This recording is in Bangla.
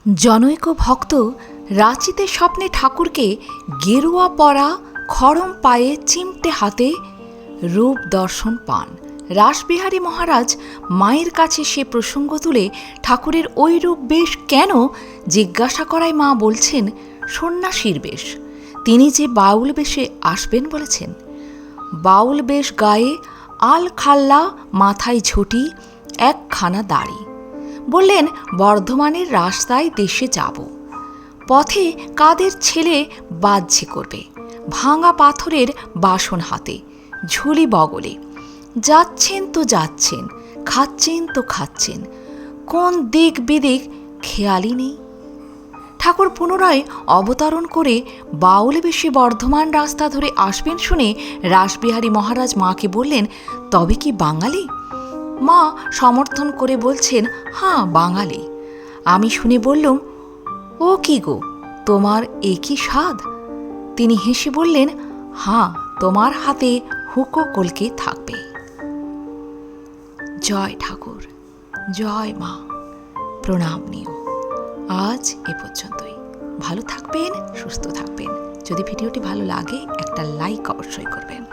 জনৈক ভক্ত রাঁচিতে স্বপ্নে ঠাকুরকে গেরুয়া পরা, খড়ম পায়ে, চিমটে হাতে রূপ দর্শন পান। রাসবিহারী মহারাজ মায়ের কাছে সে প্রসঙ্গ তুলে ঠাকুরের ওই রূপ বেশ কেন জিজ্ঞাসা করায় মা বলছেন সন্ন্যাসীর বেশ। তিনি যে বাউল বেশে আসবেন বলেছেন। বাউল বেশ গায়ে আল খাল্লা, মাথায় ঝুঁটি, একখানা দাড়ি। বললেন বর্ধমানের রাস্তায় দেশে যাব। পথে কাদের ছেলে বাহ্যে করবে, ভাঙা পাথরের বাসন হাতে, ঝুলি বগলে। যাচ্ছেন তো যাচ্ছেন, খাচ্ছেন তো খাচ্ছেন, কোন দিক বিদিক খেয়ালই নেই। ঠাকুর পুনরায় অবতরণ করে বাউল বেশে বর্ধমান রাস্তা ধরে আসবেন শুনে রাসবিহারী মহারাজ মাকে বললেন, তবে কি বাঙালি? মা সমর্থন করে বলছেন, হ্যাঁ বাঙালি। আমি শুনে বললুম, ও কি গো, তোমার এ কি স্বাদ? তিনি হেসে বললেন, হ্যাঁ, তোমার হাতে হুঁকো কলকে থাকবে। জয় ঠাকুর, জয় মা, প্রণাম নিও। আজ এ পর্যন্তই। ভালো থাকবেন, সুস্থ থাকবেন। যদি ভিডিওটি ভালো লাগে একটা লাইক অবশ্যই করবেন।